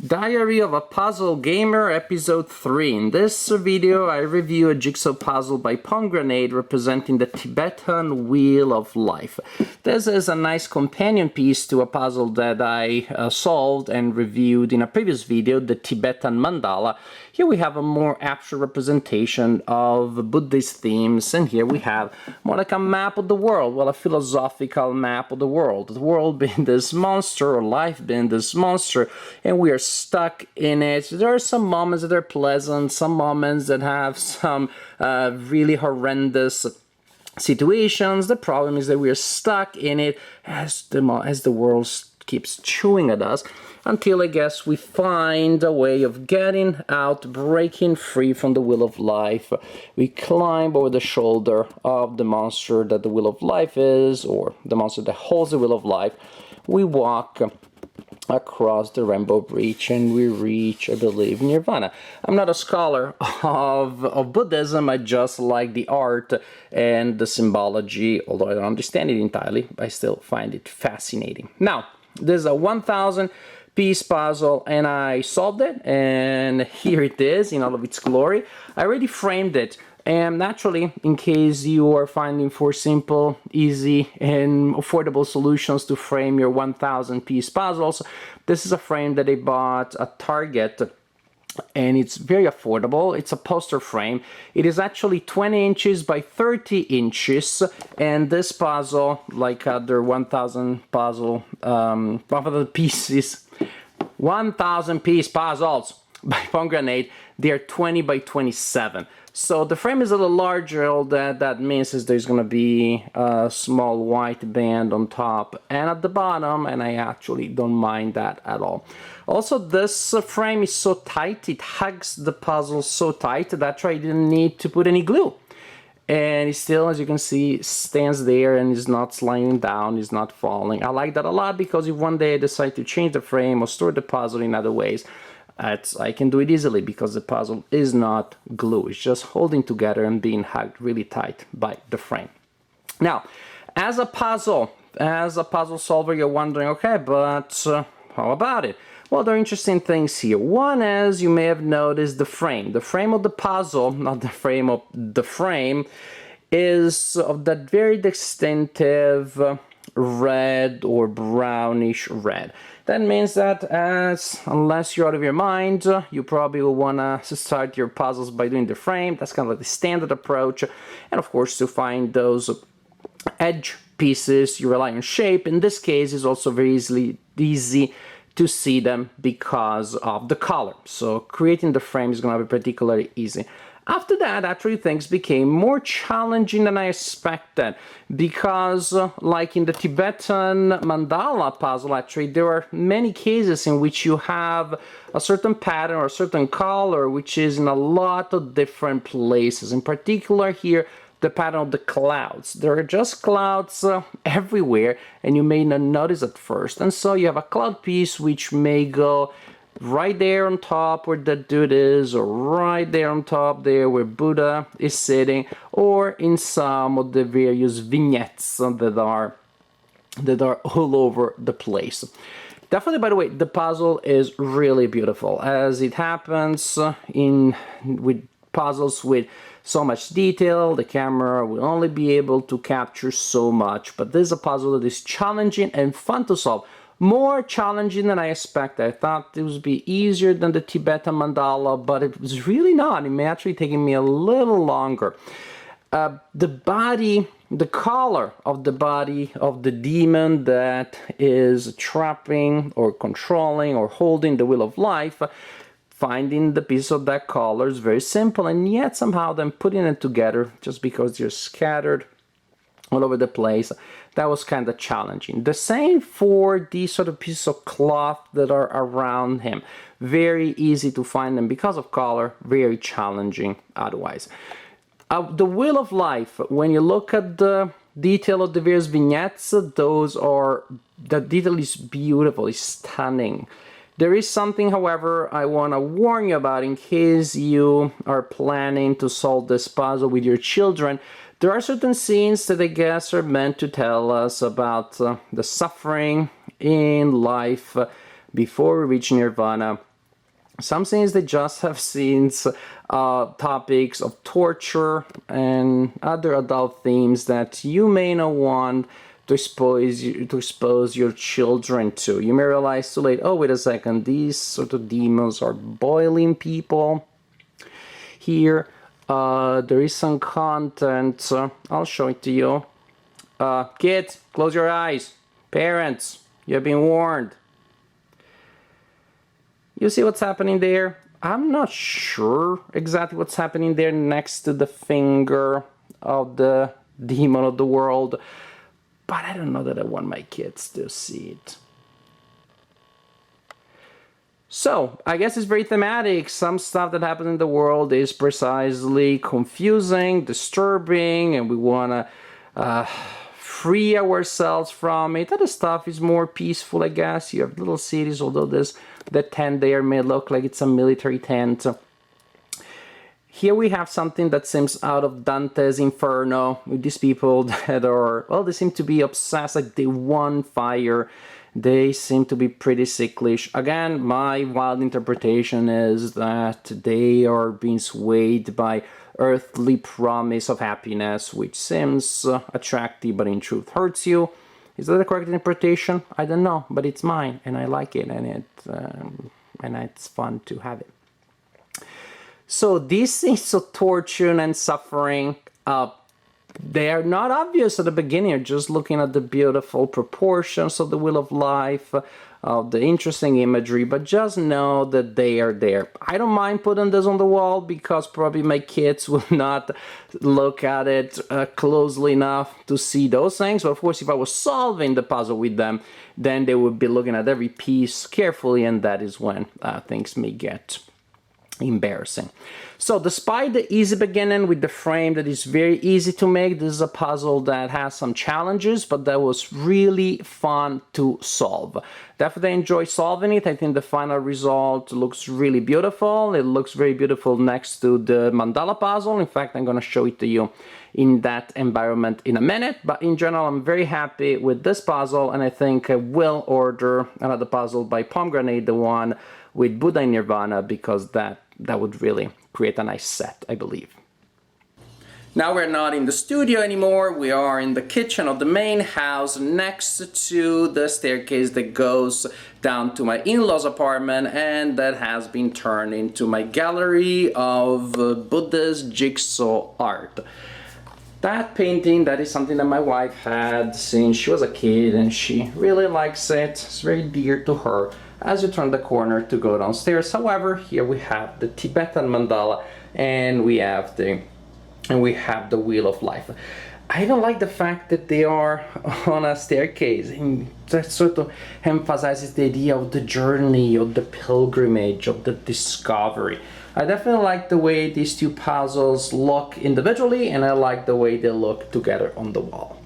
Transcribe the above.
Diary of a Puzzle Gamer, Episode 3. In this video, I review a jigsaw puzzle by Pomegranate representing the Tibetan Wheel of Life. This is a nice companion piece to a puzzle that I solved and reviewed in a previous video, the Tibetan Mandala. Here we have a more abstract representation of Buddhist themes, and here we have more like a map of the world, well, a philosophical map of the world being this monster, or life being this monster, and we are stuck in it. There are some moments that are pleasant, some moments that have some really horrendous situations. The problem is that we are stuck in it as the world keeps chewing at us, until I guess we find a way of getting out, breaking free from the wheel of life. We climb over the shoulder of the monster that the wheel of life is, or the monster that holds the wheel of life. We walk across the rainbow bridge and we reach, I believe, nirvana. I'm not a scholar of Buddhism. I just like the art and the symbology. Although I don't understand it entirely, I still find it fascinating. Now, this is a 1,000 piece puzzle and I solved it, and here it is in all of its glory. I already framed it, and naturally, in case you are finding for simple, easy, and affordable solutions to frame your 1,000 piece puzzles, this is a frame that I bought at Target, and it's very affordable. It's a poster frame. It is actually 20 inches by 30 inches, and this puzzle, like other 1,000 puzzle, 1,000 pieces, 1,000 piece puzzles by Pomegranate, they are 20 by 27. So the frame is a little larger. All that means is there's going to be a small white band on top and at the bottom, and I actually don't mind that at all. Also, this frame is so tight, it hugs the puzzle so tight that I didn't need to put any glue. And it still, as you can see, stands there and is not sliding down, is not falling. I like that a lot, because if one day I decide to change the frame or store the puzzle in other ways, I can do it easily, because the puzzle is not glue. It's just holding together and being hugged really tight by the frame. Now, as a puzzle solver, you're wondering, okay, but how about it? Well, there are interesting things here. One is, you may have noticed the frame. The frame of the puzzle, not the frame of the frame, is of that very distinctive red or brownish red. That means that unless you're out of your mind, you probably will want to start your puzzles by doing the frame. That's kind of like the standard approach. And of course, to find those edge pieces, you rely on shape. In this case, it's also very easy to see them because of the color. So creating the frame is going to be particularly easy. After that, actually, things became more challenging than I expected, because like in the Tibetan mandala puzzle, actually, there are many cases in which you have a certain pattern or a certain color which is in a lot of different places. In particular here, the pattern of the clouds. There are just clouds everywhere, and you may not notice at first. And so you have a cloud piece which may go right there on top where the dude is, or right there on top there where Buddha is sitting, or in some of the various vignettes that are all over the place. Definitely, by the way, the puzzle is really beautiful. As it happens with puzzles with so much detail, the camera will only be able to capture so much. But this is a puzzle that is challenging and fun to solve. More challenging than I expected. I thought it would be easier than the Tibetan mandala, but it was really not. It may actually taking me a little longer. The color of the body of the demon that is trapping or controlling or holding the wheel of life, finding the piece of that color is very simple, and yet somehow then putting it together, just because they're scattered all over the place, that was kind of challenging. The same for these sort of pieces of cloth that are around him. Very easy to find them because of color, very challenging otherwise. The wheel of life, when you look at the detail of the various vignettes, the detail is beautiful, it's stunning. There is something, however, I want to warn you about in case you are planning to solve this puzzle with your children. There are certain scenes that I guess are meant to tell us about the suffering in life before we reach nirvana. Some scenes they just have scenes, topics of torture and other adult themes that you may not want to expose your children to. You may realize too late, oh wait a second, these sort of demons are boiling people. Here there is some content, I'll show it to you. Kids, close your eyes. Parents, you have been warned. You see what's happening there? I'm not sure exactly what's happening there next to the finger of the demon of the world, but I don't know that I want my kids to see it. So, I guess it's very thematic. Some stuff that happens in the world is precisely confusing, disturbing, and we want to free ourselves from it. Other stuff is more peaceful, I guess. You have little cities, although the tent there may look like it's a military tent. Here we have something that seems out of Dante's Inferno, with these people that are, well, they seem to be obsessed, like they want fire. They seem to be pretty sicklish. Again, my wild interpretation is that they are being swayed by earthly promise of happiness, which seems attractive, but in truth hurts you. Is that the correct interpretation? I don't know, but it's mine, and I like it, and it's fun to have it. So these scenes of torture and suffering, they are not obvious at the beginning. You're just looking at the beautiful proportions of the Wheel of Life, the interesting imagery, but just know that they are there. I don't mind putting this on the wall because probably my kids will not look at it closely enough to see those things. But of course, if I was solving the puzzle with them, then they would be looking at every piece carefully, and that is when things may get embarrassing. So despite the easy beginning with the frame that is very easy to make, this is a puzzle that has some challenges, but that was really fun to solve. Definitely enjoy solving it. I think the final result looks really beautiful. It looks very beautiful next to the mandala puzzle. In fact, I'm going to show it to you in that environment in a minute, but in general I'm very happy with this puzzle, and I think I will order another puzzle by Pomegranate, the one with Buddha in Nirvana, because that would really create a nice set, I believe. Now we're not in the studio anymore, we are in the kitchen of the main house next to the staircase that goes down to my in-laws apartment, and that has been turned into my gallery of Buddha's jigsaw art. That painting, that is something that my wife had since she was a kid, and she really likes it. It's very dear to her as you turn the corner to go downstairs. However, here we have the Tibetan mandala, and we have the Wheel of Life. I don't like the fact that they are on a staircase, and that sort of emphasizes the idea of the journey, of the pilgrimage, of the discovery. I definitely like the way these two puzzles look individually, and I like the way they look together on the wall.